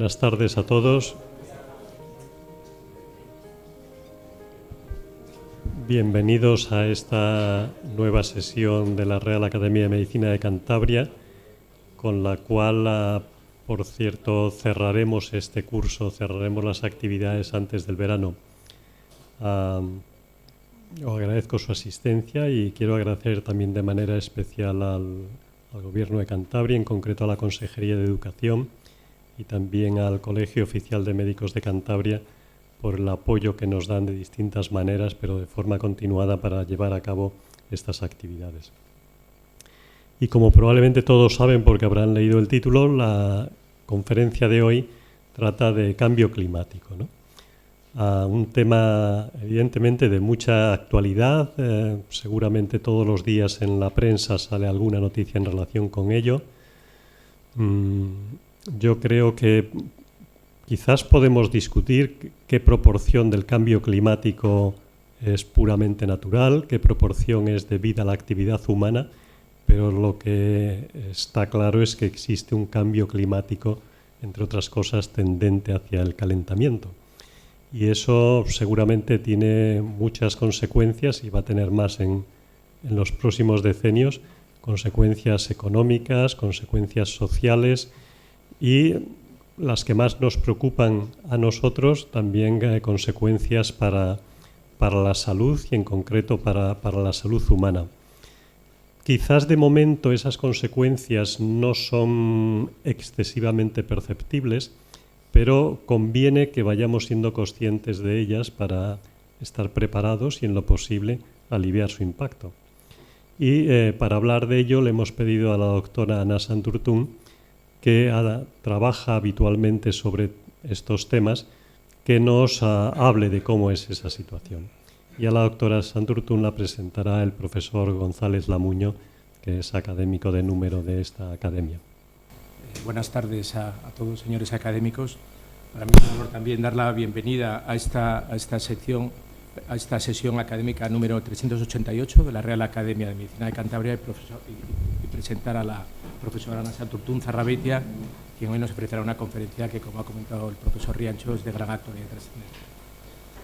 Buenas tardes a todos. Bienvenidos a esta nueva sesión de la Real Academia de Medicina de Cantabria, con la cual, por cierto, cerraremos este curso, cerraremos las actividades antes del verano. Os agradezco su asistencia y quiero agradecer también de manera especial al Gobierno de Cantabria, en concreto a la Consejería de Educación y también al Colegio Oficial de Médicos de Cantabria por el apoyo que nos dan de distintas maneras, pero de forma continuada, para llevar a cabo estas actividades. Y como probablemente todos saben, porque habrán leído el título, la conferencia de hoy trata de cambio climático, ¿no? Un tema evidentemente de mucha actualidad, seguramente todos los días en la prensa sale alguna noticia en relación con ello. Yo creo que quizás podemos discutir qué proporción del cambio climático es puramente natural, qué proporción es debida a la actividad humana, pero lo que está claro es que existe un cambio climático, entre otras cosas, tendente hacia el calentamiento. Y eso seguramente tiene muchas consecuencias y va a tener más en los próximos decenios, consecuencias económicas, consecuencias sociales y las que más nos preocupan a nosotros, también consecuencias para la salud y en concreto para la salud humana. Quizás de momento esas consecuencias no son excesivamente perceptibles, pero conviene que vayamos siendo conscientes de ellas para estar preparados y, en lo posible, aliviar su impacto. Y para hablar de ello le hemos pedido a la doctora Ana Santurtún, que trabaja habitualmente sobre estos temas, que nos hable de cómo es esa situación. Y a la doctora Santurtún la presentará el profesor González Lamuño, que es académico de número de esta academia. Buenas tardes a todos, señores académicos. Para mí es un honor también dar la bienvenida a esta sesión académica número 388 de la Real Academia de Medicina de Cantabria y presentar a la profesora Ana Santurtún Zarrabeitia, quien hoy nos ofrecerá una conferencia que, como ha comentado el profesor Riancho, es de gran actualidad y trascendencia.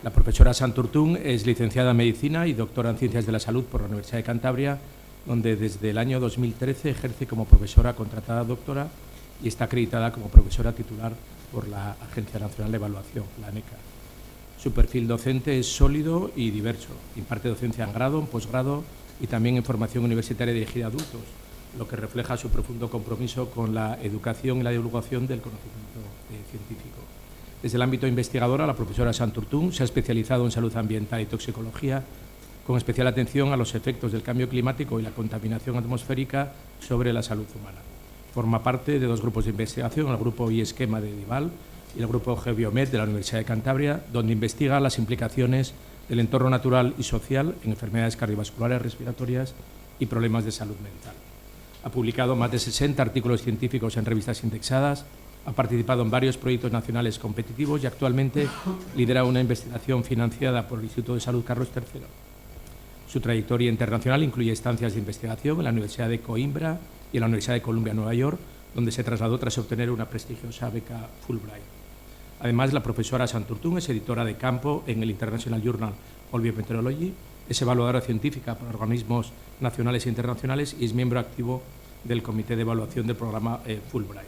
La profesora Santurtún es licenciada en Medicina y doctora en Ciencias de la Salud por la Universidad de Cantabria, donde desde el año 2013 ejerce como profesora contratada doctora y está acreditada como profesora titular por la Agencia Nacional de Evaluación, la ANECA. Su perfil docente es sólido y diverso. Imparte docencia en grado, en posgrado y también en formación universitaria dirigida a adultos, lo que refleja su profundo compromiso con la educación y la divulgación del conocimiento científico. Desde el ámbito investigador, la profesora Santurtún se ha especializado en salud ambiental y toxicología, con especial atención a los efectos del cambio climático y la contaminación atmosférica sobre la salud humana. Forma parte de dos grupos de investigación, el grupo IESquema de Dival y el grupo GeoBiomed de la Universidad de Cantabria, donde investiga las implicaciones del entorno natural y social en enfermedades cardiovasculares, respiratorias y problemas de salud mental. Ha publicado más de 60 artículos científicos en revistas indexadas, ha participado en varios proyectos nacionales competitivos y actualmente lidera una investigación financiada por el Instituto de Salud Carlos III. Su trayectoria internacional incluye estancias de investigación en la Universidad de Coimbra y en la Universidad de Columbia, Nueva York, donde se trasladó tras obtener una prestigiosa beca Fulbright. Además, la profesora Santurtún es editora de campo en el International Journal of Biometeorology, es evaluadora científica para organismos nacionales e internacionales y es miembro activo del Comité de Evaluación del programa Fulbright.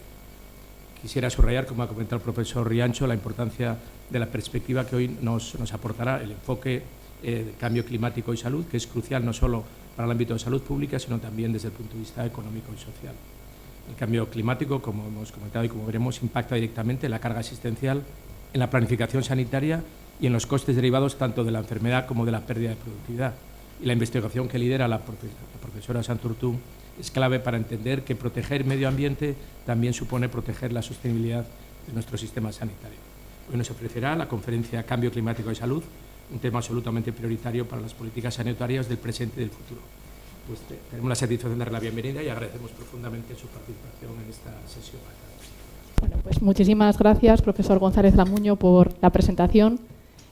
Quisiera subrayar, como ha comentado el profesor Riancho, la importancia de la perspectiva que hoy nos aportará el enfoque de cambio climático y salud, que es crucial no solo para el ámbito de salud pública, sino también desde el punto de vista económico y social. El cambio climático, como hemos comentado y como veremos, impacta directamente en la carga asistencial, en la planificación sanitaria y en los costes derivados tanto de la enfermedad como de la pérdida de productividad. Y la investigación que lidera la profesora Santurtún es clave para entender que proteger el medio ambiente también supone proteger la sostenibilidad de nuestro sistema sanitario. Hoy nos ofrecerá la conferencia Cambio Climático y Salud, un tema absolutamente prioritario para las políticas sanitarias del presente y del futuro. Pues tenemos la satisfacción de darle la bienvenida y agradecemos profundamente su participación en esta sesión. Bueno, pues muchísimas gracias, profesor González Lamuño, por la presentación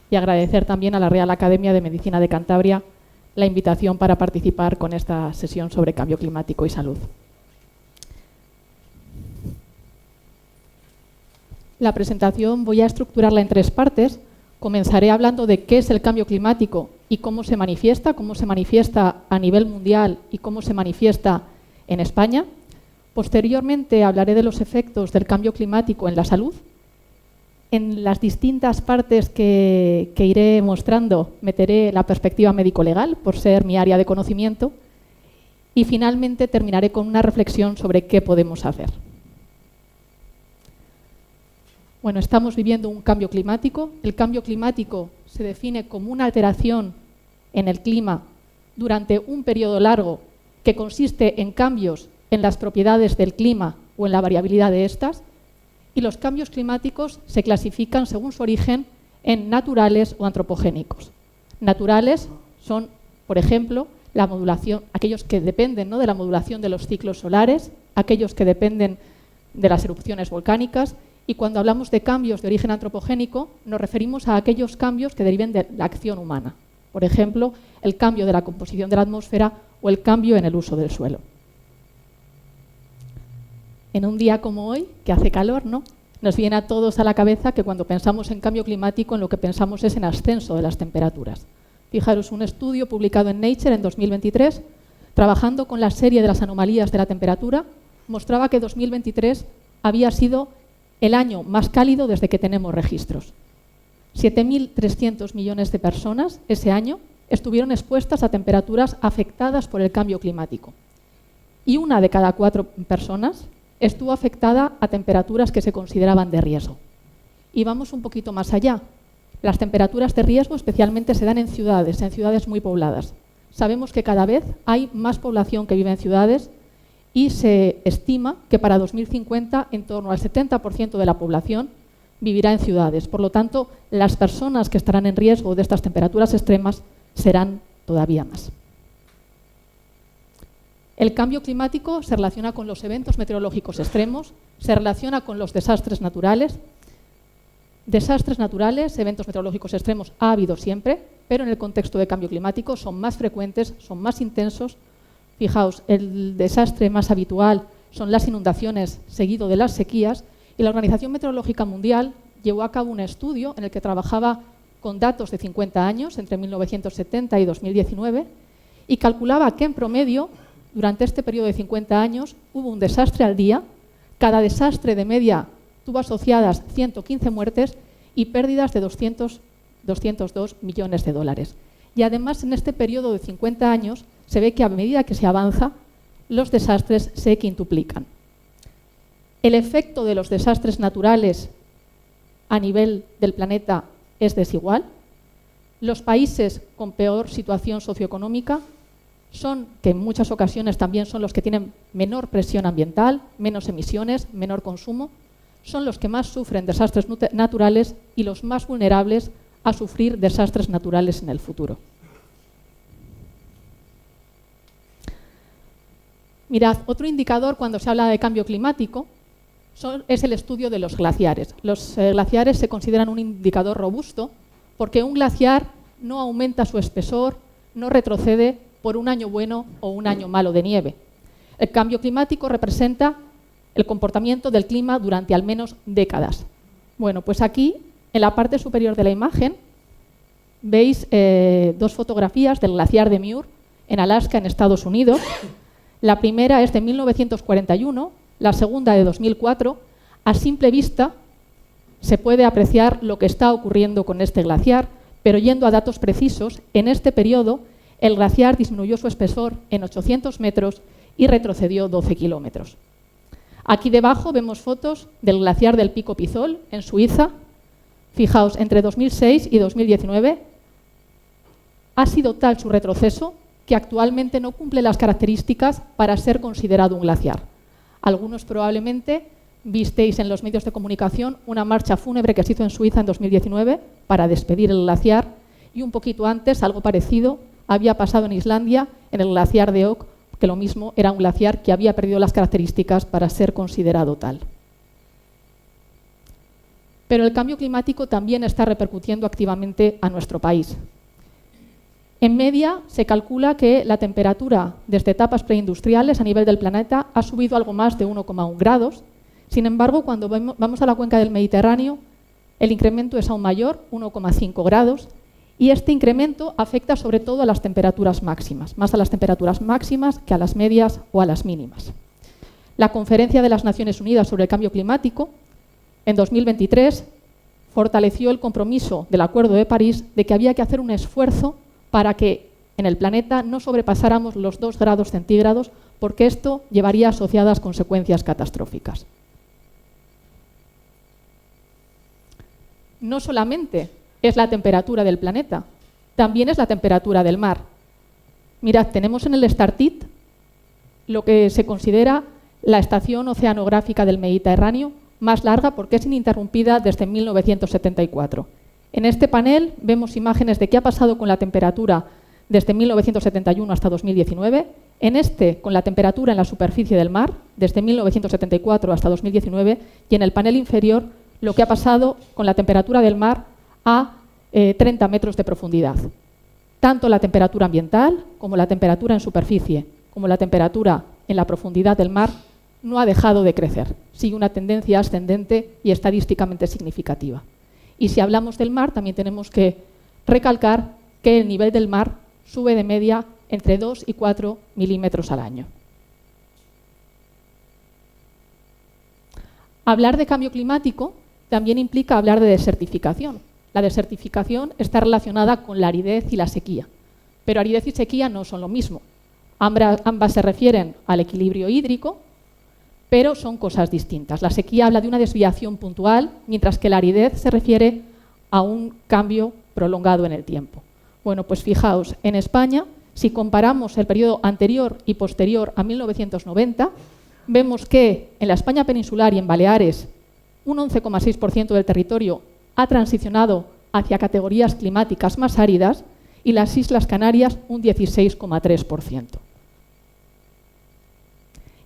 y agradecer también a la Real Academia de Medicina de Cantabria la invitación para participar con esta sesión sobre cambio climático y salud. La presentación voy a estructurarla en 3 partes. Comenzaré hablando de qué es el cambio climático y cómo se manifiesta a nivel mundial y cómo se manifiesta en España. Posteriormente hablaré de los efectos del cambio climático en la salud. En las distintas partes que iré mostrando meteré la perspectiva médico-legal, por ser mi área de conocimiento. Y finalmente terminaré con una reflexión sobre qué podemos hacer. Bueno, estamos viviendo un cambio climático. El cambio climático se define como una alteración en el clima durante un periodo largo que consiste en cambios en las propiedades del clima o en la variabilidad de estas. Y los cambios climáticos se clasifican según su origen en naturales o antropogénicos. Naturales son, por ejemplo, la modulación, aquellos que dependen, ¿no?, de la modulación de los ciclos solares, aquellos que dependen de las erupciones volcánicas. Y cuando hablamos de cambios de origen antropogénico, nos referimos a aquellos cambios que deriven de la acción humana. Por ejemplo, el cambio de la composición de la atmósfera o el cambio en el uso del suelo. En un día como hoy, que hace calor, ¿no?, nos viene a todos a la cabeza que cuando pensamos en cambio climático, en lo que pensamos es en ascenso de las temperaturas. Fijaros, un estudio publicado en Nature en 2023, trabajando con la serie de las anomalías de la temperatura, mostraba que 2023 había sido el año más cálido desde que tenemos registros. 7.300 millones de personas ese año estuvieron expuestas a temperaturas afectadas por el cambio climático. Y 1 de cada 4 personas estuvo afectada a temperaturas que se consideraban de riesgo. Y vamos un poquito más allá. Las temperaturas de riesgo especialmente se dan en ciudades muy pobladas. Sabemos que cada vez hay más población que vive en ciudades y se estima que para 2050 en torno al 70% de la población vivirá en ciudades. Por lo tanto, las personas que estarán en riesgo de estas temperaturas extremas serán todavía más. El cambio climático se relaciona con los eventos meteorológicos extremos, se relaciona con los desastres naturales. Desastres naturales, eventos meteorológicos extremos ha habido siempre, pero en el contexto de cambio climático son más frecuentes, son más intensos. Fijaos, el desastre más habitual son las inundaciones seguido de las sequías, y la Organización Meteorológica Mundial llevó a cabo un estudio en el que trabajaba con datos de 50 años, entre 1970 y 2019, y calculaba que en promedio, durante este periodo de 50 años, hubo un desastre al día. Cada desastre de media tuvo asociadas 115 muertes y pérdidas de 202 millones de dólares. Y además, en este periodo de 50 años, se ve que a medida que se avanza, los desastres se quintuplican. El efecto de los desastres naturales a nivel del planeta es desigual. Los países con peor situación socioeconómica son, que en muchas ocasiones también son los que tienen menor presión ambiental, menos emisiones, menor consumo, son los que más sufren desastres naturales y los más vulnerables a sufrir desastres naturales en el futuro. Mirad, otro indicador cuando se habla de cambio climático es el estudio de los glaciares. Los glaciares se consideran un indicador robusto porque un glaciar no aumenta su espesor, no retrocede por un año bueno o un año malo de nieve. El cambio climático representa el comportamiento del clima durante al menos décadas. Bueno, pues aquí, en la parte superior de la imagen, veis 2 fotografías del glaciar de Muir en Alaska, en Estados Unidos. La primera es de 1941, la segunda de 2004. A simple vista se puede apreciar lo que está ocurriendo con este glaciar, pero yendo a datos precisos, en este periodo el glaciar disminuyó su espesor en 800 metros y retrocedió 12 kilómetros. Aquí debajo vemos fotos del glaciar del Pico Pizol, en Suiza. Fijaos, entre 2006 y 2019 ha sido tal su retroceso que actualmente no cumple las características para ser considerado un glaciar. Algunos probablemente visteis en los medios de comunicación una marcha fúnebre que se hizo en Suiza en 2019 para despedir el glaciar, y un poquito antes, algo parecido, había pasado en Islandia, en el glaciar de Oak, que lo mismo era un glaciar que había perdido las características para ser considerado tal. Pero el cambio climático también está repercutiendo activamente a nuestro país. En media, se calcula que la temperatura desde etapas preindustriales a nivel del planeta ha subido algo más de 1,1 grados, Sin embargo, cuando vamos a la cuenca del Mediterráneo, el incremento es aún mayor, 1,5 grados, y este incremento afecta sobre todo a las temperaturas máximas, más a las temperaturas máximas que a las medias o a las mínimas. La Conferencia de las Naciones Unidas sobre el Cambio Climático, en 2023, fortaleció el compromiso del Acuerdo de París de que había que hacer un esfuerzo para que en el planeta no sobrepasáramos los 2 grados centígrados, porque esto llevaría asociadas consecuencias catastróficas. No solamente es la temperatura del planeta, también es la temperatura del mar. Mirad, tenemos en el Estartit lo que se considera la estación oceanográfica del Mediterráneo más larga porque es ininterrumpida desde 1974. En este panel vemos imágenes de qué ha pasado con la temperatura desde 1971 hasta 2019, en este con la temperatura en la superficie del mar desde 1974 hasta 2019 y en el panel inferior lo que ha pasado con la temperatura del mar a 30 metros de profundidad. Tanto la temperatura ambiental como la temperatura en superficie, como la temperatura en la profundidad del mar, no ha dejado de crecer. Sigue una tendencia ascendente y estadísticamente significativa. Y si hablamos del mar, también tenemos que recalcar que el nivel del mar sube de media entre 2 y 4 milímetros al año. Hablar de cambio climático también implica hablar de desertificación. La desertificación está relacionada con la aridez y la sequía, pero aridez y sequía no son lo mismo. Ambas se refieren al equilibrio hídrico, pero son cosas distintas. La sequía habla de una desviación puntual, mientras que la aridez se refiere a un cambio prolongado en el tiempo. Bueno, pues fijaos, en España, si comparamos el periodo anterior y posterior a 1990, vemos que en la España peninsular y en Baleares un 11,6% del territorio ha transicionado hacia categorías climáticas más áridas y las Islas Canarias un 16,3%.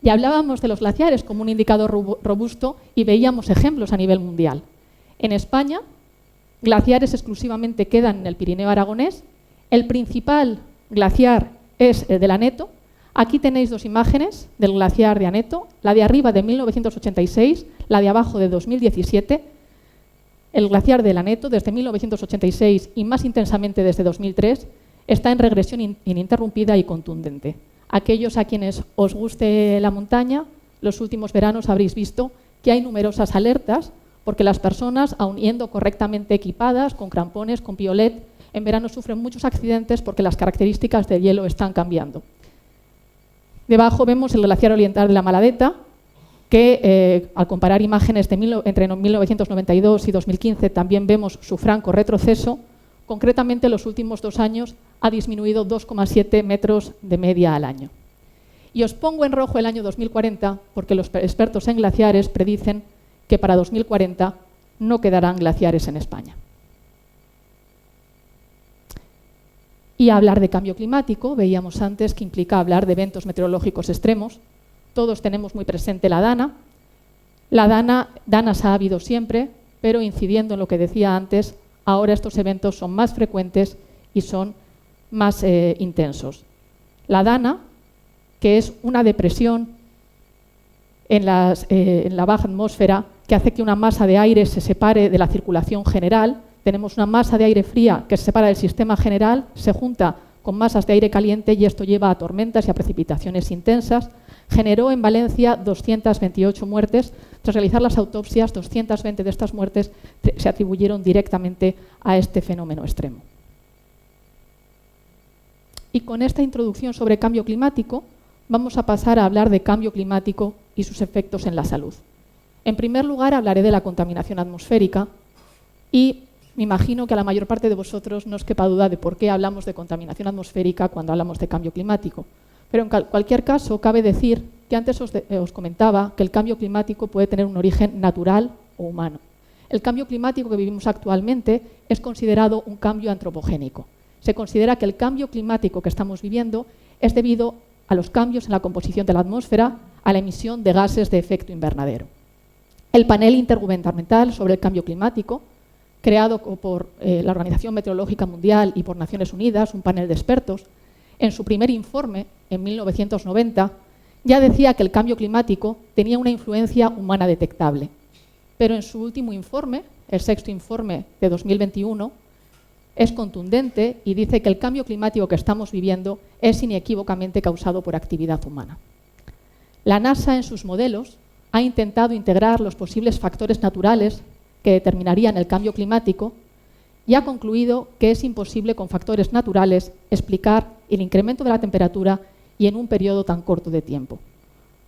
Y hablábamos de los glaciares como un indicador robusto y veíamos ejemplos a nivel mundial. En España, glaciares exclusivamente quedan en el Pirineo aragonés. El principal glaciar es el del Aneto. Aquí tenéis dos imágenes del glaciar de Aneto, la de arriba de 1986, la de abajo de 2017. El glaciar del Aneto, desde 1986 y más intensamente desde 2003, está en regresión ininterrumpida y contundente. Aquellos a quienes os guste la montaña, los últimos veranos habréis visto que hay numerosas alertas porque las personas, aun yendo correctamente equipadas, con crampones, con piolet, en verano sufren muchos accidentes porque las características del hielo están cambiando. Debajo vemos el glaciar oriental de la Maladeta, que al comparar imágenes entre 1992 y 2015 también vemos su franco retroceso. Concretamente, en los últimos 2 años ha disminuido 2,7 metros de media al año. Y os pongo en rojo el año 2040 porque los expertos en glaciares predicen que para 2040 no quedarán glaciares en España. Y hablar de cambio climático, veíamos antes que implica hablar de eventos meteorológicos extremos. Todos tenemos muy presente la DANA. DANAs ha habido siempre, pero incidiendo en lo que decía antes, ahora estos eventos son más frecuentes y son más intensos. La DANA, que es una depresión en la baja atmósfera que hace que una masa de aire se separe de la circulación general. Tenemos una masa de aire fría que se separa del sistema general, se junta con masas de aire caliente y esto lleva a tormentas y a precipitaciones intensas. Generó en Valencia 228 muertes. Tras realizar las autopsias, 220 de estas muertes se atribuyeron directamente a este fenómeno extremo. Y con esta introducción sobre cambio climático, vamos a pasar a hablar de cambio climático y sus efectos en la salud. En primer lugar, hablaré de la contaminación atmosférica y me imagino que a la mayor parte de vosotros no os quepa duda de por qué hablamos de contaminación atmosférica cuando hablamos de cambio climático. Pero en cualquier caso, cabe decir que antes os comentaba que el cambio climático puede tener un origen natural o humano. El cambio climático que vivimos actualmente es considerado un cambio antropogénico. Se considera que el cambio climático que estamos viviendo es debido a los cambios en la composición de la atmósfera, a la emisión de gases de efecto invernadero. El panel intergubernamental sobre el cambio climático, creado por la Organización Meteorológica Mundial y por Naciones Unidas, un panel de expertos, en su primer informe, en 1990, ya decía que el cambio climático tenía una influencia humana detectable, pero en su último informe, el sexto informe de 2021, es contundente y dice que el cambio climático que estamos viviendo es inequívocamente causado por actividad humana. La NASA, en sus modelos, ha intentado integrar los posibles factores naturales que determinarían el cambio climático y ha concluido que es imposible con factores naturales explicar el incremento de la temperatura y en un periodo tan corto de tiempo.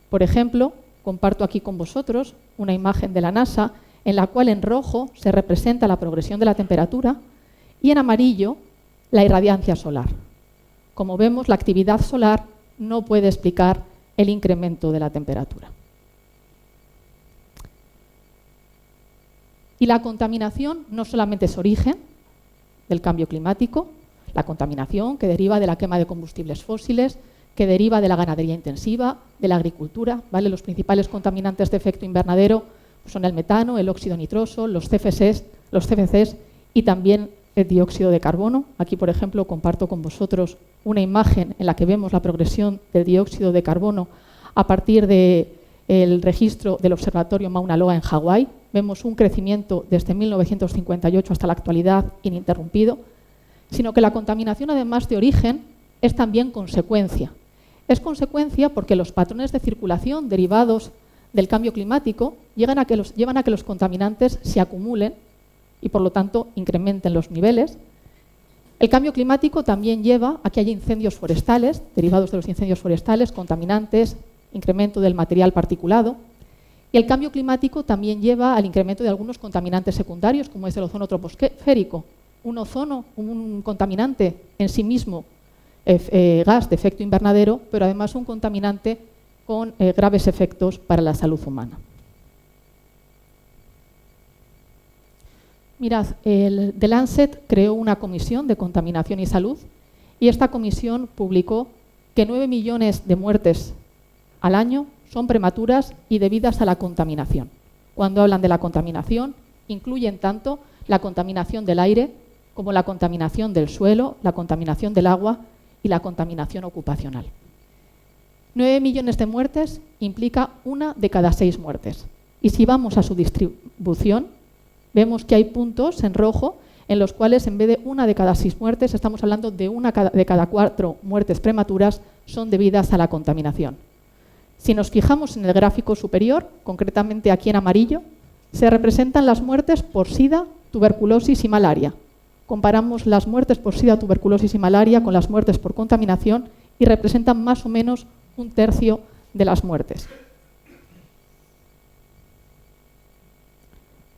Por ejemplo, comparto aquí con vosotros una imagen de la NASA en la cual en rojo se representa la progresión de la temperatura y en amarillo la irradiancia solar. Como vemos, la actividad solar no puede explicar el incremento de la temperatura. Y la contaminación no solamente es origen del cambio climático, la contaminación que deriva de la quema de combustibles fósiles, que deriva de la ganadería intensiva, de la agricultura, ¿vale? Los principales contaminantes de efecto invernadero son el metano, el óxido nitroso, los CFCs y también el dióxido de carbono. Aquí, por ejemplo, comparto con vosotros una imagen en la que vemos la progresión del dióxido de carbono a partir del registro del observatorio Mauna Loa en Hawái. Vemos un crecimiento desde 1958 hasta la actualidad ininterrumpido, sino que la contaminación, además de origen, es también consecuencia. Es consecuencia porque los patrones de circulación derivados del cambio climático llevan a que los contaminantes se acumulen y, por lo tanto, incrementen los niveles. El cambio climático también lleva a que haya incendios forestales, derivados de los incendios forestales, contaminantes, incremento del material particulado. Y el cambio climático también lleva al incremento de algunos contaminantes secundarios, como es el ozono troposférico. Un ozono, un contaminante en sí mismo, gas de efecto invernadero, pero además un contaminante con graves efectos para la salud humana. Mirad, The Lancet creó una comisión de contaminación y salud y esta comisión publicó que 9 millones de muertes al año son prematuras y debidas a la contaminación. Cuando hablan de la contaminación, incluyen tanto la contaminación del aire como la contaminación del suelo, la contaminación del agua y la contaminación ocupacional. 9 millones de muertes implica 1 de cada 6 muertes. Y si vamos a su distribución, vemos que hay puntos en rojo en los cuales en vez de 1 de cada 6 muertes, estamos hablando de 1 de cada 4 muertes prematuras son debidas a la contaminación. Si nos fijamos en el gráfico superior, concretamente aquí en amarillo, se representan las muertes por SIDA, tuberculosis y malaria. Comparamos las muertes por SIDA, tuberculosis y malaria con las muertes por contaminación y representan más o menos 1/3 de las muertes.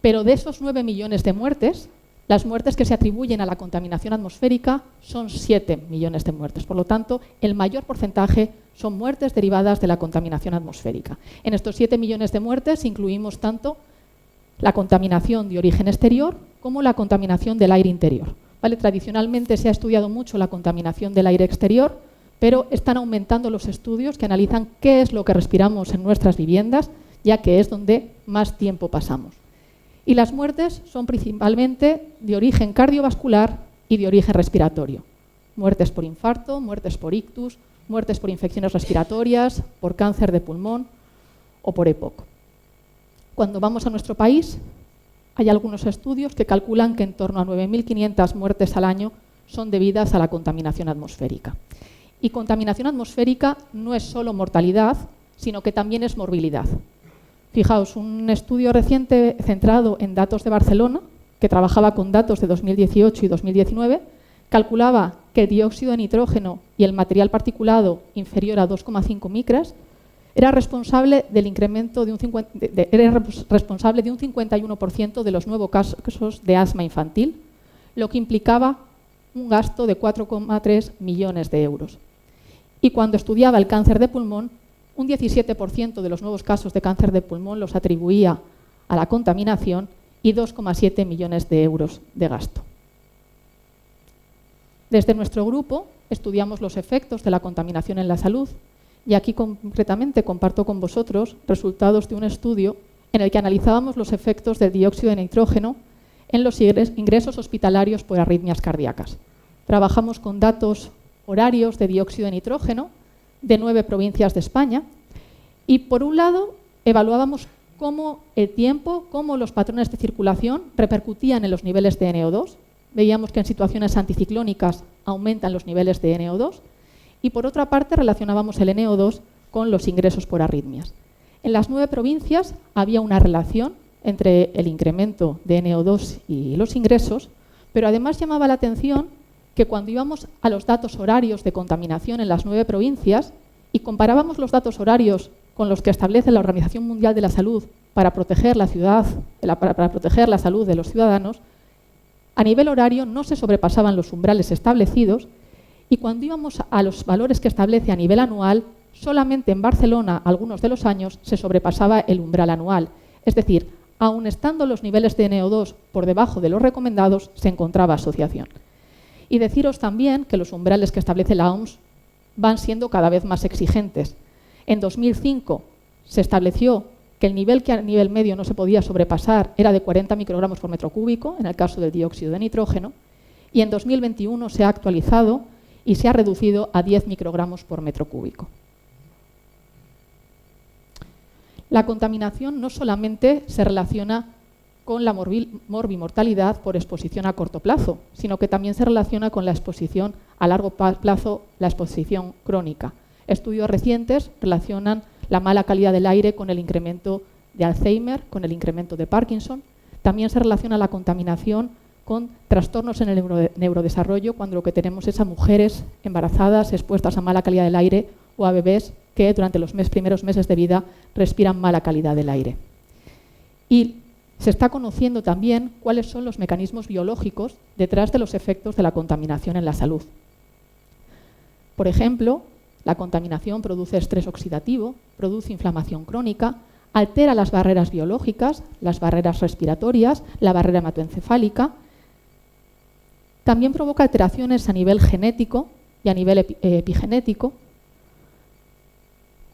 Pero de esos 9 millones de muertes, las muertes que se atribuyen a la contaminación atmosférica son 7 millones de muertes. Por lo tanto, el mayor porcentaje son muertes derivadas de la contaminación atmosférica. En estos 7 millones de muertes incluimos tanto la contaminación de origen exterior como la contaminación del aire interior. ¿Vale? Tradicionalmente se ha estudiado mucho la contaminación del aire exterior, pero están aumentando los estudios que analizan qué es lo que respiramos en nuestras viviendas, ya que es donde más tiempo pasamos. Y las muertes son principalmente de origen cardiovascular y de origen respiratorio. Muertes por infarto, muertes por ictus, muertes por infecciones respiratorias, por cáncer de pulmón o por EPOC. Cuando vamos a nuestro país, hay algunos estudios que calculan que en torno a 9.500 muertes al año son debidas a la contaminación atmosférica. Y contaminación atmosférica no es solo mortalidad, sino que también es morbilidad. Fijaos, un estudio reciente centrado en datos de Barcelona, que trabajaba con datos de 2018 y 2019, calculaba que el dióxido de nitrógeno y el material particulado inferior a 2,5 micras era responsable del incremento de un 51% de los nuevos casos de asma infantil, lo que implicaba un gasto de 4,3 millones de euros. Y cuando estudiaba el cáncer de pulmón, un 17% de los nuevos casos de cáncer de pulmón los atribuía a la contaminación y 2,7 millones de euros de gasto. Desde nuestro grupo estudiamos los efectos de la contaminación en la salud y aquí concretamente comparto con vosotros resultados de un estudio en el que analizábamos los efectos del dióxido de nitrógeno en los ingresos hospitalarios por arritmias cardíacas. Trabajamos con datos horarios de dióxido de nitrógeno de 9 provincias de España Y por un lado, evaluábamos cómo el tiempo, cómo los patrones de circulación repercutían en los niveles de NO2. Veíamos que en situaciones anticiclónicas aumentan los niveles de NO2. Y por otra parte, relacionábamos el NO2 con los ingresos por arritmias. En las 9 provincias había una relación entre el incremento de NO2 y los ingresos, pero además llamaba la atención que cuando íbamos a los datos horarios de contaminación en las 9 provincias y comparábamos los datos horarios con los que establece la Organización Mundial de la Salud para proteger la salud de los ciudadanos, a nivel horario no se sobrepasaban los umbrales establecidos, y cuando íbamos a los valores que establece a nivel anual, solamente en Barcelona, algunos de los años, se sobrepasaba el umbral anual. Es decir, aun estando los niveles de NO2 por debajo de los recomendados, se encontraba asociación. Y deciros también que los umbrales que establece la OMS van siendo cada vez más exigentes. En 2005 se estableció que el nivel que a nivel medio no se podía sobrepasar era de 40 microgramos por metro cúbico, en el caso del dióxido de nitrógeno, y en 2021 se ha actualizado y se ha reducido a 10 microgramos por metro cúbico. La contaminación no solamente se relaciona con la morbimortalidad por exposición a corto plazo, sino que también se relaciona con la exposición a largo plazo, la exposición crónica. Estudios recientes relacionan la mala calidad del aire con el incremento de Alzheimer, con el incremento de Parkinson. También se relaciona la contaminación con trastornos en el neurodesarrollo, cuando lo que tenemos es a mujeres embarazadas expuestas a mala calidad del aire o a bebés que durante los primeros meses de vida respiran mala calidad del aire. Y se está conociendo también cuáles son los mecanismos biológicos detrás de los efectos de la contaminación en la salud. Por ejemplo, la contaminación produce estrés oxidativo, produce inflamación crónica, altera las barreras biológicas, las barreras respiratorias, la barrera hematoencefálica. También provoca alteraciones a nivel genético y a nivel epigenético.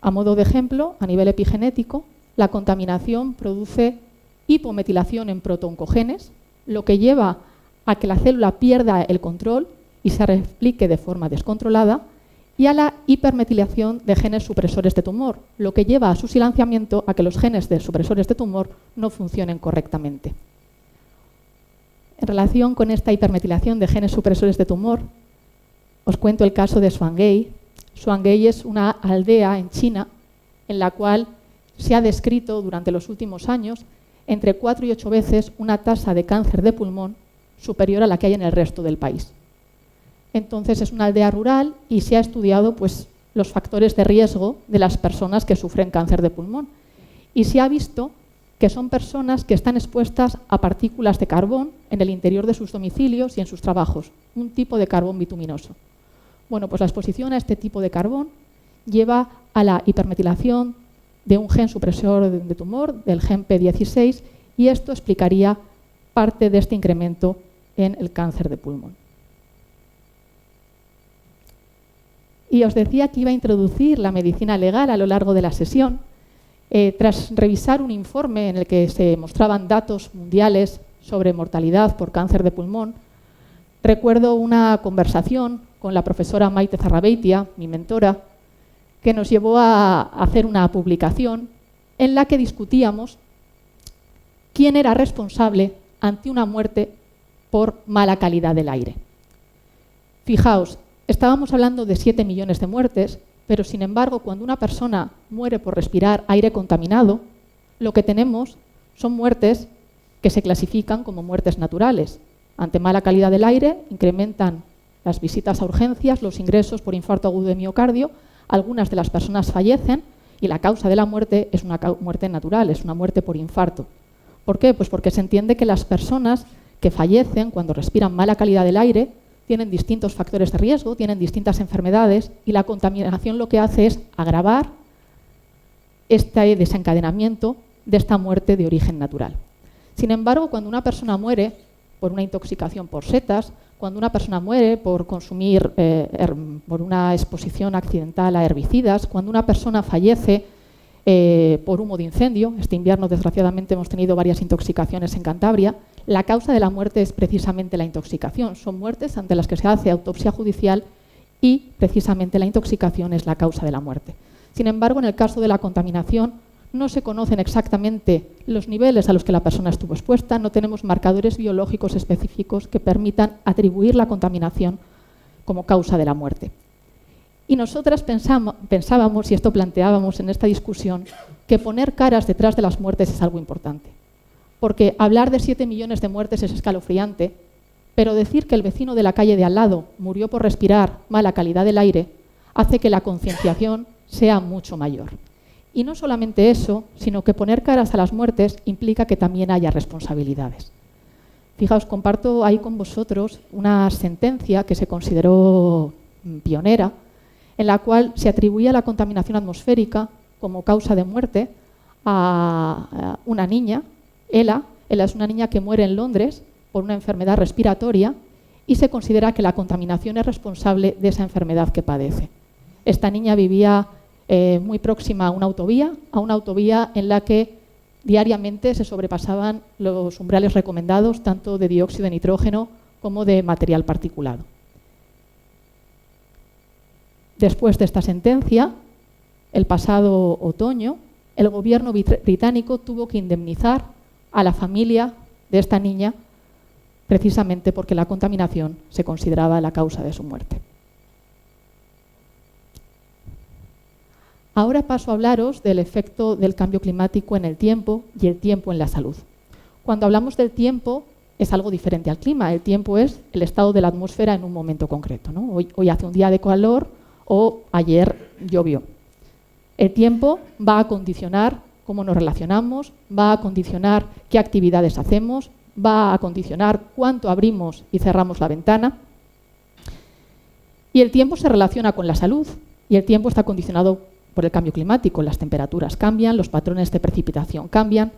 A modo de ejemplo, a nivel epigenético, la contaminación produce hipometilación en protooncogenes, lo que lleva a que la célula pierda el control y se replique de forma descontrolada, y a la hipermetilación de genes supresores de tumor, lo que lleva a su silenciamiento a que los genes de supresores de tumor no funcionen correctamente. En relación con esta hipermetilación de genes supresores de tumor, os cuento el caso de Shuanghe. Shuanghe es una aldea en China en la cual se ha descrito durante los últimos años entre 4 y 8 veces una tasa de cáncer de pulmón superior a la que hay en el resto del país. Entonces es una aldea rural y se ha estudiado los factores de riesgo de las personas que sufren cáncer de pulmón. Y se ha visto que son personas que están expuestas a partículas de carbón en el interior de sus domicilios y en sus trabajos, un tipo de carbón bituminoso. Bueno, pues la exposición a este tipo de carbón lleva a la hipermetilación de un gen supresor de tumor, del gen P16, y esto explicaría parte de este incremento en el cáncer de pulmón. Y os decía que iba a introducir la medicina legal a lo largo de la sesión. Tras revisar un informe en el que se mostraban datos mundiales sobre mortalidad por cáncer de pulmón, recuerdo una conversación con la profesora Maite Zarrabeitia, mi mentora, que nos llevó a hacer una publicación en la que discutíamos quién era responsable ante una muerte por mala calidad del aire. Fijaos, estábamos hablando de 7 millones de muertes, pero sin embargo, cuando una persona muere por respirar aire contaminado, lo que tenemos son muertes que se clasifican como muertes naturales. Ante mala calidad del aire, incrementan las visitas a urgencias, los ingresos por infarto agudo de miocardio, algunas de las personas fallecen y la causa de la muerte es una muerte natural, es una muerte por infarto. ¿Por qué? Pues porque se entiende que las personas que fallecen cuando respiran mala calidad del aire tienen distintos factores de riesgo, tienen distintas enfermedades y la contaminación lo que hace es agravar este desencadenamiento de esta muerte de origen natural. Sin embargo, cuando una persona muere por una intoxicación por setas, cuando una persona muere por consumir, por una exposición accidental a herbicidas, cuando una persona fallece por humo de incendio, este invierno desgraciadamente hemos tenido varias intoxicaciones en Cantabria, la causa de la muerte es precisamente la intoxicación. Son muertes ante las que se hace autopsia judicial y precisamente la intoxicación es la causa de la muerte. Sin embargo, en el caso de la contaminación, no se conocen exactamente los niveles a los que la persona estuvo expuesta, no tenemos marcadores biológicos específicos que permitan atribuir la contaminación como causa de la muerte. Y nosotras pensábamos, y esto planteábamos en esta discusión, que poner caras detrás de las muertes es algo importante. Porque hablar de 7 millones de muertes es escalofriante, pero decir que el vecino de la calle de al lado murió por respirar mala calidad del aire hace que la concienciación sea mucho mayor. Y no solamente eso, sino que poner caras a las muertes implica que también haya responsabilidades. Fijaos, comparto ahí con vosotros una sentencia que se consideró pionera, en la cual se atribuía la contaminación atmosférica como causa de muerte a una niña, Ella es una niña que muere en Londres por una enfermedad respiratoria y se considera que la contaminación es responsable de esa enfermedad que padece. Esta niña vivía muy próxima a una autovía en la que diariamente se sobrepasaban los umbrales recomendados tanto de dióxido de nitrógeno como de material particulado. Después de esta sentencia, el pasado otoño, el gobierno británico tuvo que indemnizar a la familia de esta niña precisamente porque la contaminación se consideraba la causa de su muerte. Ahora paso a hablaros del efecto del cambio climático en el tiempo y el tiempo en la salud. Cuando hablamos del tiempo es algo diferente al clima. El tiempo es el estado de la atmósfera en un momento concreto, ¿no? Hoy hace un día de calor o ayer llovió. El tiempo va a condicionar cómo nos relacionamos, va a condicionar qué actividades hacemos, va a condicionar cuánto abrimos y cerramos la ventana. Y el tiempo se relaciona con la salud y el tiempo está condicionado por el cambio climático. Las temperaturas cambian, los patrones de precipitación cambian.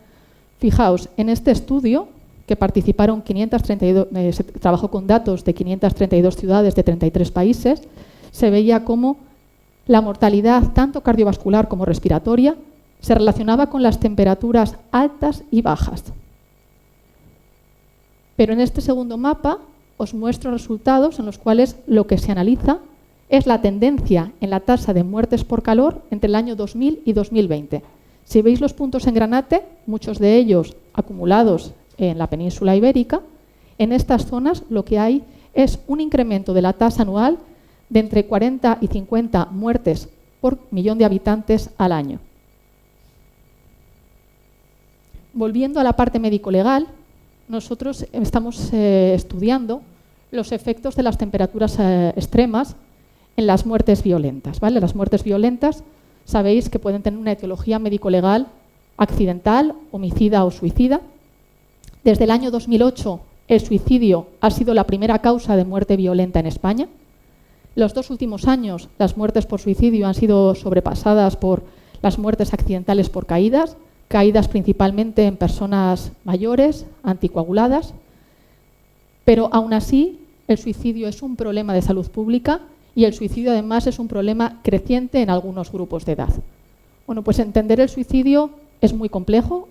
Fijaos, en este estudio que participaron 532, se trabajó con datos de 532 ciudades de 33 países, se veía cómo la mortalidad, tanto cardiovascular como respiratoria, se relacionaba con las temperaturas altas y bajas. Pero en este segundo mapa os muestro resultados en los cuales lo que se analiza es la tendencia en la tasa de muertes por calor entre el año 2000 y 2020. Si veis los puntos en granate, muchos de ellos acumulados en la península ibérica, en estas zonas lo que hay es un incremento de la tasa anual de entre 40 y 50 muertes por millón de habitantes al año. Volviendo a la parte médico-legal, nosotros estamos estudiando los efectos de las temperaturas extremas en las muertes violentas, ¿vale? Las muertes violentas, sabéis que pueden tener una etiología médico-legal accidental, homicida o suicida. Desde el año 2008, el suicidio ha sido la primera causa de muerte violenta en España. Los 2 últimos años, las muertes por suicidio han sido sobrepasadas por las muertes accidentales por caídas principalmente en personas mayores, anticoaguladas, pero aún así el suicidio es un problema de salud pública y el suicidio además es un problema creciente en algunos grupos de edad. Bueno, pues entender el suicidio es muy complejo.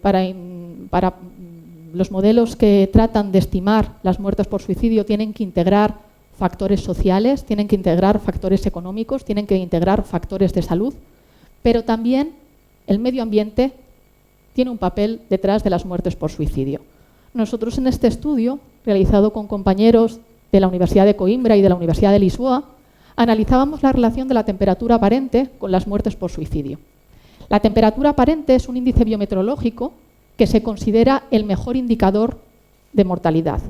Para los modelos que tratan de estimar las muertes por suicidio tienen que integrar factores sociales, tienen que integrar factores económicos, tienen que integrar factores de salud, pero también el medio ambiente tiene un papel detrás de las muertes por suicidio. Nosotros en este estudio, realizado con compañeros de la Universidad de Coimbra y de la Universidad de Lisboa, analizábamos la relación de la temperatura aparente con las muertes por suicidio. La temperatura aparente es un índice biometeorológico que se considera el mejor indicador de mortalidad.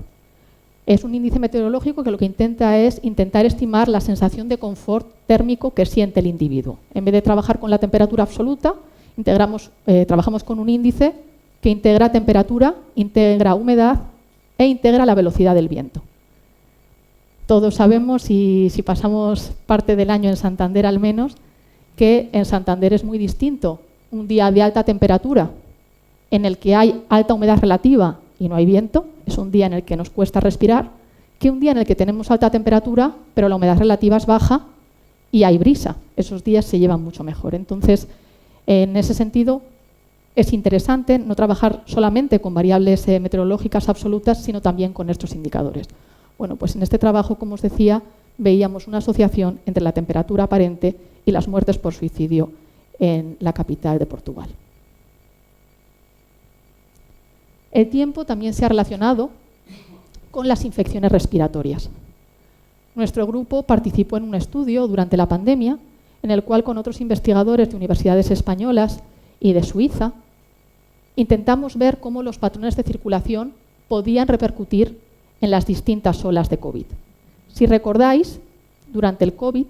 Es un índice meteorológico que lo que intenta es estimar la sensación de confort térmico que siente el individuo. En vez de trabajar con la temperatura absoluta, trabajamos con un índice que integra temperatura, integra humedad e integra la velocidad del viento. Todos sabemos, y si pasamos parte del año en Santander al menos, que en Santander es muy distinto un día de alta temperatura en el que hay alta humedad relativa y no hay viento, es un día en el que nos cuesta respirar, que un día en el que tenemos alta temperatura, pero la humedad relativa es baja y hay brisa. Esos días se llevan mucho mejor. Entonces, en ese sentido, es interesante no trabajar solamente con variables meteorológicas absolutas, sino también con estos indicadores. Bueno, pues en este trabajo, como os decía, veíamos una asociación entre la temperatura aparente y las muertes por suicidio en la capital de Portugal. El tiempo también se ha relacionado con las infecciones respiratorias. Nuestro grupo participó en un estudio durante la pandemia en el cual, con otros investigadores de universidades españolas y de Suiza, intentamos ver cómo los patrones de circulación podían repercutir en las distintas olas de COVID. Si recordáis, durante el COVID,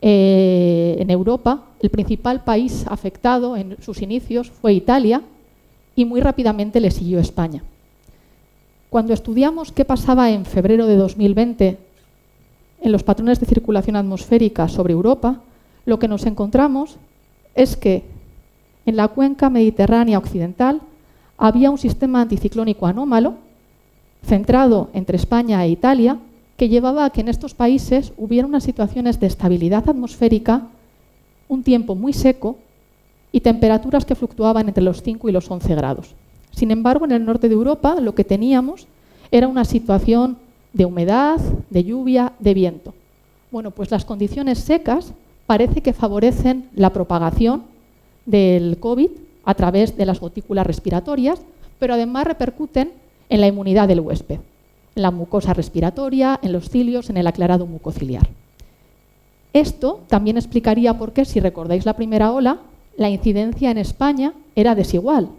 en Europa, el principal país afectado en sus inicios fue Italia y muy rápidamente le siguió España. Cuando estudiamos qué pasaba en febrero de 2020 en los patrones de circulación atmosférica sobre Europa, lo que nos encontramos es que en la cuenca mediterránea occidental había un sistema anticiclónico anómalo centrado entre España e Italia que llevaba a que en estos países hubiera unas situaciones de estabilidad atmosférica, un tiempo muy seco y temperaturas que fluctuaban entre los 5 y los 11 grados. Sin embargo, en el norte de Europa lo que teníamos era una situación de humedad, de lluvia, de viento. Bueno, pues las condiciones secas parece que favorecen la propagación del COVID a través de las gotículas respiratorias, pero además repercuten en la inmunidad del huésped, en la mucosa respiratoria, en los cilios, en el aclarado mucociliar. Esto también explicaría por qué, si recordáis la primera ola, la incidencia en España era desigual.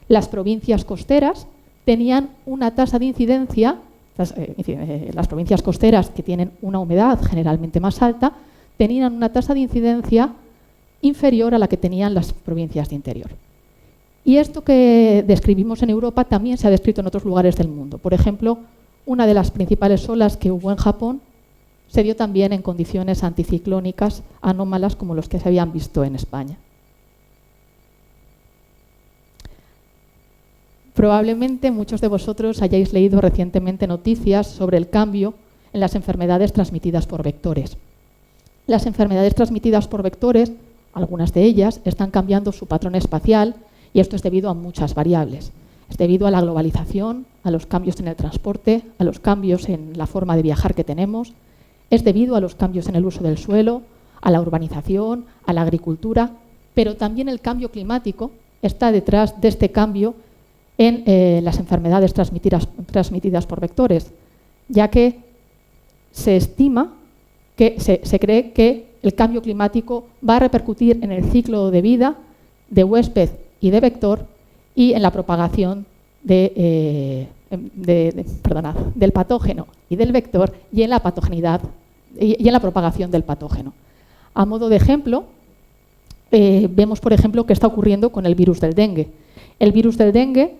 Las provincias costeras tenían una tasa de incidencia, las provincias costeras que tienen una humedad generalmente más alta, tenían una tasa de incidencia inferior a la que tenían las provincias de interior. Y esto que describimos en Europa también se ha descrito en otros lugares del mundo. Por ejemplo, una de las principales olas que hubo en Japón se dio también en condiciones anticiclónicas anómalas como los que se habían visto en España. Probablemente muchos de vosotros hayáis leído recientemente noticias sobre el cambio en las enfermedades transmitidas por vectores. Las enfermedades transmitidas por vectores, algunas de ellas, están cambiando su patrón espacial y esto es debido a muchas variables. Es debido a la globalización, a los cambios en el transporte, a los cambios en la forma de viajar que tenemos, es debido a los cambios en el uso del suelo, a la urbanización, a la agricultura, pero también el cambio climático está detrás de este cambio en las enfermedades transmitidas por vectores, ya que se estima que se cree que el cambio climático va a repercutir en el ciclo de vida de huésped y de vector y en la propagación del patógeno y del vector y en la patogenidad y en la propagación del patógeno. A modo de ejemplo, vemos, por ejemplo, qué está ocurriendo con el virus del dengue. El virus del dengue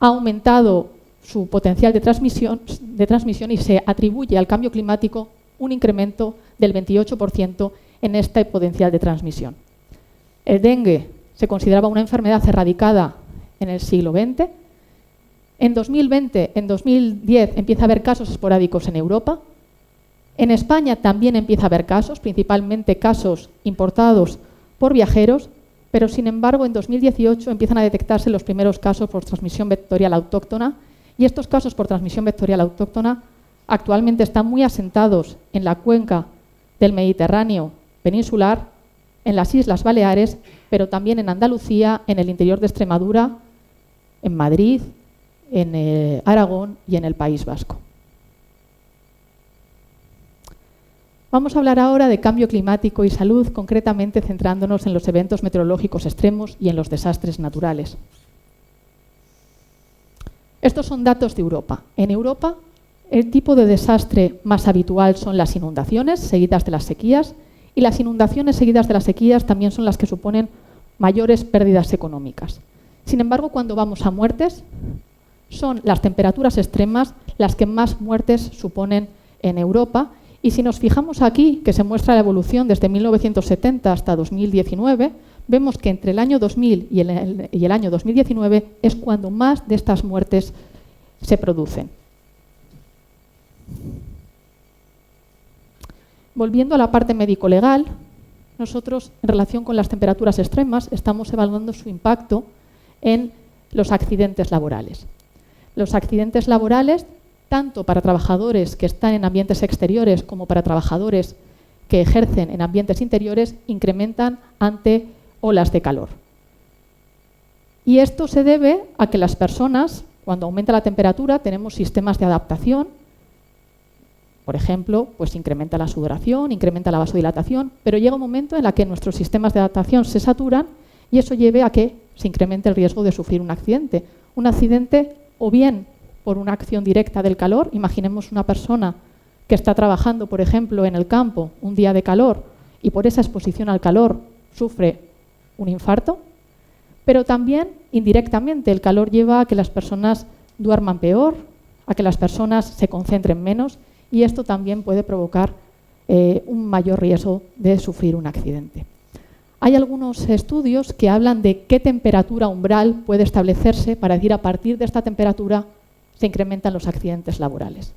ha aumentado su potencial de transmisión y se atribuye al cambio climático un incremento del 28% en este potencial de transmisión. El dengue se consideraba una enfermedad erradicada en el siglo XX. En 2010 empieza a haber casos esporádicos en Europa. En España también empieza a haber casos, principalmente casos importados por viajeros, pero sin embargo en 2018 empiezan a detectarse los primeros casos por transmisión vectorial autóctona y estos casos por transmisión vectorial autóctona actualmente están muy asentados en la cuenca del Mediterráneo peninsular, en las Islas Baleares, pero también en Andalucía, en el interior de Extremadura, en Madrid, en Aragón y en el País Vasco. Vamos a hablar ahora de cambio climático y salud, concretamente centrándonos en los eventos meteorológicos extremos y en los desastres naturales. Estos son datos de Europa. En Europa, el tipo de desastre más habitual son las inundaciones seguidas de las sequías, y las inundaciones seguidas de las sequías también son las que suponen mayores pérdidas económicas. Sin embargo, cuando vamos a muertes, son las temperaturas extremas las que más muertes suponen en Europa. Y si nos fijamos aquí, que se muestra la evolución desde 1970 hasta 2019, vemos que entre el año 2000 y el año 2019 es cuando más de estas muertes se producen. Volviendo a la parte médico-legal, nosotros, en relación con las temperaturas extremas, estamos evaluando su impacto en los accidentes laborales. Los accidentes laborales tanto para trabajadores que están en ambientes exteriores como para trabajadores que ejercen en ambientes interiores, incrementan ante olas de calor. Y esto se debe a que las personas, cuando aumenta la temperatura, tenemos sistemas de adaptación. Por ejemplo, pues incrementa la sudoración, incrementa la vasodilatación, pero llega un momento en el que nuestros sistemas de adaptación se saturan y eso lleve a que se incremente el riesgo de sufrir un accidente. Un accidente o bien por una acción directa del calor, imaginemos una persona que está trabajando, por ejemplo, en el campo un día de calor y por esa exposición al calor sufre un infarto, pero también indirectamente el calor lleva a que las personas duerman peor, a que las personas se concentren menos y esto también puede provocar un mayor riesgo de sufrir un accidente. Hay algunos estudios que hablan de qué temperatura umbral puede establecerse para decir a partir de esta temperatura se incrementan los accidentes laborales.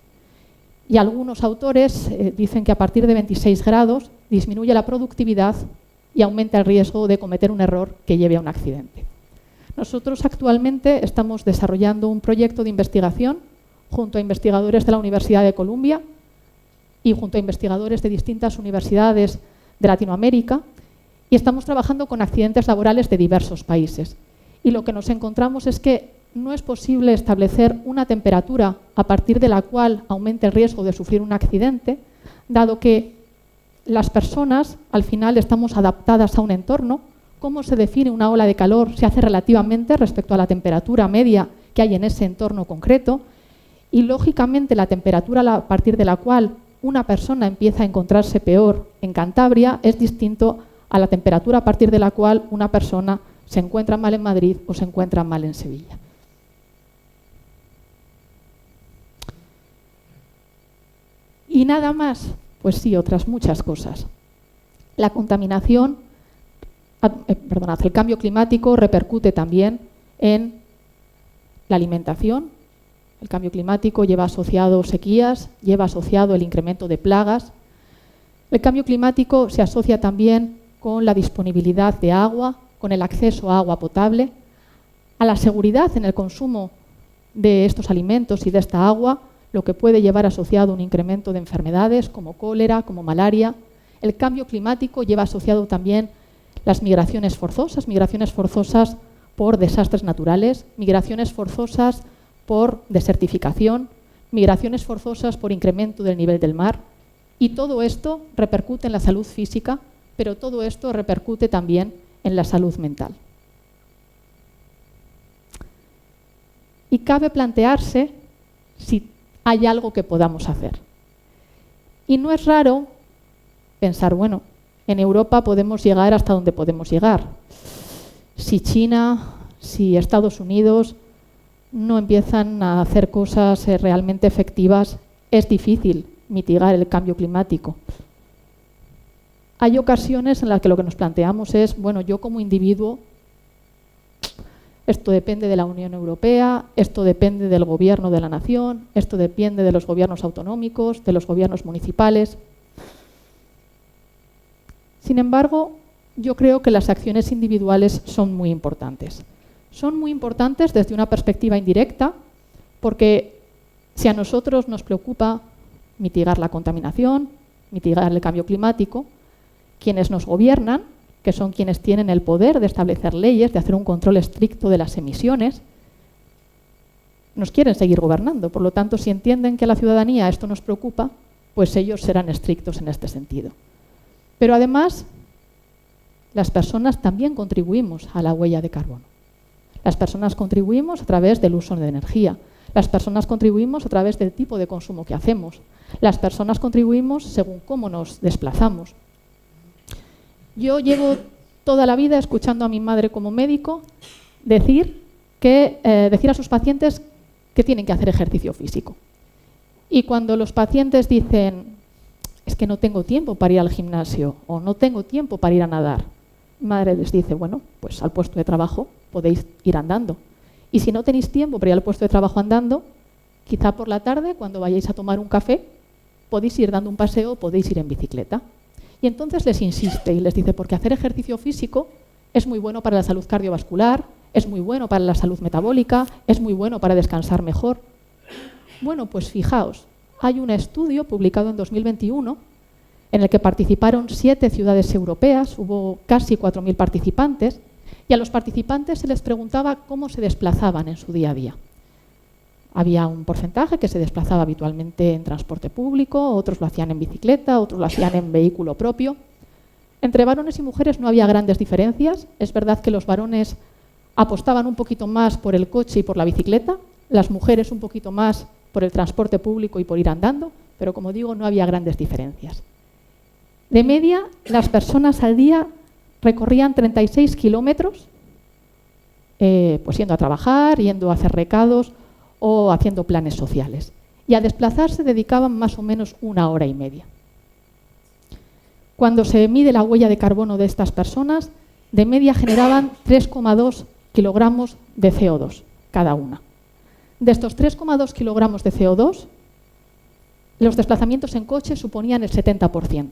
Y algunos autores dicen que a partir de 26 grados disminuye la productividad y aumenta el riesgo de cometer un error que lleve a un accidente. Nosotros actualmente estamos desarrollando un proyecto de investigación junto a investigadores de la Universidad de Columbia y junto a investigadores de distintas universidades de Latinoamérica y estamos trabajando con accidentes laborales de diversos países. Y lo que nos encontramos es que no es posible establecer una temperatura a partir de la cual aumente el riesgo de sufrir un accidente, dado que las personas al final estamos adaptadas a un entorno. Cómo se define una ola de calor se hace relativamente respecto a la temperatura media que hay en ese entorno concreto y lógicamente la temperatura a partir de la cual una persona empieza a encontrarse peor en Cantabria es distinto a la temperatura a partir de la cual una persona se encuentra mal en Madrid o se encuentra mal en Sevilla. Y nada más, pues sí, otras muchas cosas. La contaminación, el cambio climático repercute también en la alimentación. El cambio climático lleva asociado sequías, lleva asociado el incremento de plagas. El cambio climático se asocia también con la disponibilidad de agua, con el acceso a agua potable, a la seguridad en el consumo de estos alimentos y de esta agua, lo que puede llevar asociado un incremento de enfermedades como cólera, como malaria. El cambio climático lleva asociado también las migraciones forzosas por desastres naturales, migraciones forzosas por desertificación, migraciones forzosas por incremento del nivel del mar. Y todo esto repercute en la salud física, pero todo esto repercute también en la salud mental. Y cabe plantearse si hay algo que podamos hacer. Y no es raro pensar, bueno, en Europa podemos llegar hasta donde podemos llegar. Si China, si Estados Unidos no empiezan a hacer cosas realmente efectivas, es difícil mitigar el cambio climático. Hay ocasiones en las que lo que nos planteamos es, bueno, yo como individuo, esto depende de la Unión Europea, esto depende del gobierno de la nación, esto depende de los gobiernos autonómicos, de los gobiernos municipales. Sin embargo, yo creo que las acciones individuales son muy importantes. Son muy importantes desde una perspectiva indirecta, porque si a nosotros nos preocupa mitigar la contaminación, mitigar el cambio climático, quienes nos gobiernan, que son quienes tienen el poder de establecer leyes, de hacer un control estricto de las emisiones, nos quieren seguir gobernando. Por lo tanto, si entienden que a la ciudadanía esto nos preocupa, pues ellos serán estrictos en este sentido. Pero además, las personas también contribuimos a la huella de carbono. Las personas contribuimos a través del uso de energía. Las personas contribuimos a través del tipo de consumo que hacemos. Las personas contribuimos según cómo nos desplazamos. Yo llevo toda la vida escuchando a mi madre como médico decir a sus pacientes que tienen que hacer ejercicio físico. Y cuando los pacientes dicen, es que no tengo tiempo para ir al gimnasio o no tengo tiempo para ir a nadar, mi madre les dice, bueno, pues al puesto de trabajo podéis ir andando. Y si no tenéis tiempo para ir al puesto de trabajo andando, quizá por la tarde, cuando vayáis a tomar un café, podéis ir dando un paseo, podéis ir en bicicleta. Y entonces les insiste y les dice, porque hacer ejercicio físico es muy bueno para la salud cardiovascular, es muy bueno para la salud metabólica, es muy bueno para descansar mejor. Bueno, pues fijaos, hay un estudio publicado en 2021 en el que participaron 7 ciudades europeas, hubo casi 4.000 participantes, y a los participantes se les preguntaba cómo se desplazaban en su día a día. Había un porcentaje que se desplazaba habitualmente en transporte público, otros lo hacían en bicicleta, otros lo hacían en vehículo propio. Entre varones y mujeres no había grandes diferencias. Es verdad que los varones apostaban un poquito más por el coche y por la bicicleta, las mujeres un poquito más por el transporte público y por ir andando, pero como digo, no había grandes diferencias. De media, las personas al día recorrían 36 kilómetros, pues yendo a trabajar, yendo a hacer recados o haciendo planes sociales. Y a desplazarse dedicaban más o menos 1 hora y media. Cuando se mide la huella de carbono de estas personas, de media generaban 3,2 kilogramos de CO2 cada una. De estos 3,2 kilogramos de CO2, los desplazamientos en coche suponían el 70%.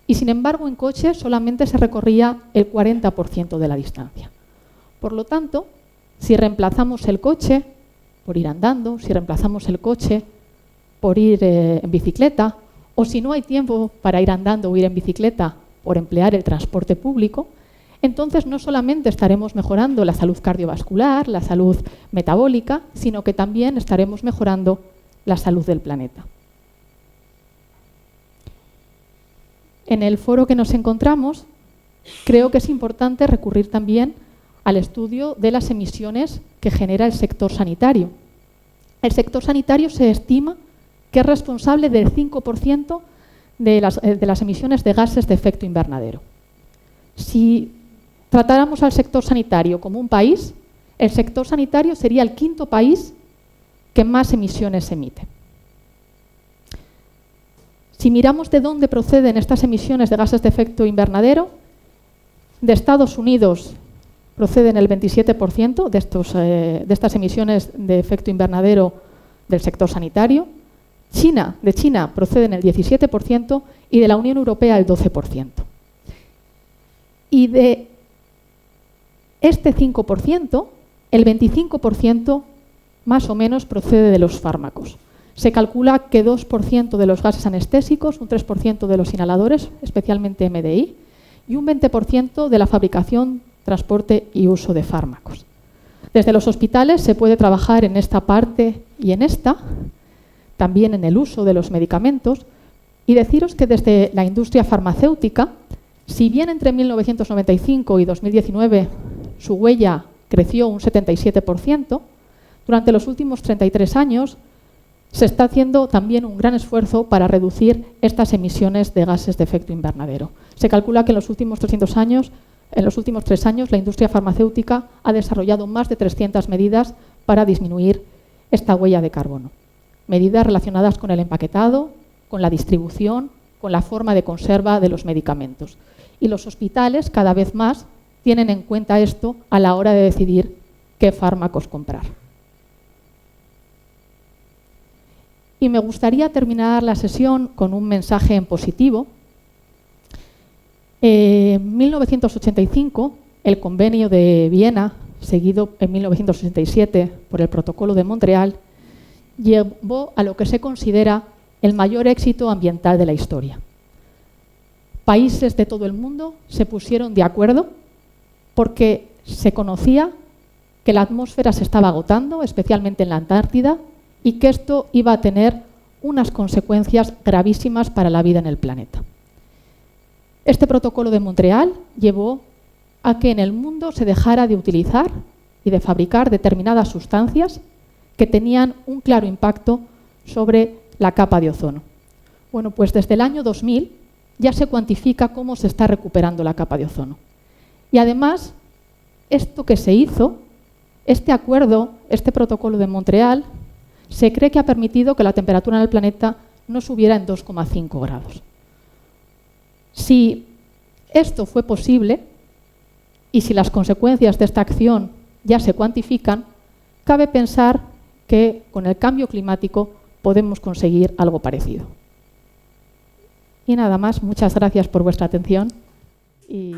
Y sin embargo, en coche solamente se recorría el 40% de la distancia. Por lo tanto, si reemplazamos el coche por ir andando, si reemplazamos el coche por ir en bicicleta, o si no hay tiempo para ir andando o ir en bicicleta por emplear el transporte público, entonces no solamente estaremos mejorando la salud cardiovascular, la salud metabólica, sino que también estaremos mejorando la salud del planeta. En el foro que nos encontramos, creo que es importante recurrir también al estudio de las emisiones que genera el sector sanitario. El sector sanitario se estima que es responsable del 5% de las emisiones de gases de efecto invernadero. Si tratáramos al sector sanitario como un país, el sector sanitario sería el 5.º país que más emisiones emite. Si miramos de dónde proceden estas emisiones de gases de efecto invernadero, de Estados Unidos proceden el 27% de estas emisiones de efecto invernadero del sector sanitario, de China proceden el 17% y de la Unión Europea el 12%. Y de este 5%, el 25% más o menos procede de los fármacos. Se calcula que 2% de los gases anestésicos, un 3% de los inhaladores, especialmente MDI, y un 20% de la fabricación, transporte y uso de fármacos. Desde los hospitales se puede trabajar en esta parte y en esta, también en el uso de los medicamentos, y deciros que desde la industria farmacéutica, si bien entre 1995 y 2019 su huella creció un 77%, durante los últimos 33 años se está haciendo también un gran esfuerzo para reducir estas emisiones de gases de efecto invernadero. Se calcula que en los últimos 3 años, la industria farmacéutica ha desarrollado más de 300 medidas para disminuir esta huella de carbono. Medidas relacionadas con el empaquetado, con la distribución, con la forma de conserva de los medicamentos. Y los hospitales cada vez más tienen en cuenta esto a la hora de decidir qué fármacos comprar. Y me gustaría terminar la sesión con un mensaje en positivo. En 1985, el Convenio de Viena, seguido en 1967 por el Protocolo de Montreal, llevó a lo que se considera el mayor éxito ambiental de la historia. Países de todo el mundo se pusieron de acuerdo porque se conocía que la atmósfera se estaba agotando, especialmente en la Antártida, y que esto iba a tener unas consecuencias gravísimas para la vida en el planeta. Este Protocolo de Montreal llevó a que en el mundo se dejara de utilizar y de fabricar determinadas sustancias que tenían un claro impacto sobre la capa de ozono. Bueno, pues desde el año 2000 ya se cuantifica cómo se está recuperando la capa de ozono. Y además, esto que se hizo, este acuerdo, este Protocolo de Montreal, se cree que ha permitido que la temperatura en el planeta no subiera en 2,5 grados. Si esto fue posible y si las consecuencias de esta acción ya se cuantifican, cabe pensar que con el cambio climático podemos conseguir algo parecido. Y nada más, muchas gracias por vuestra atención y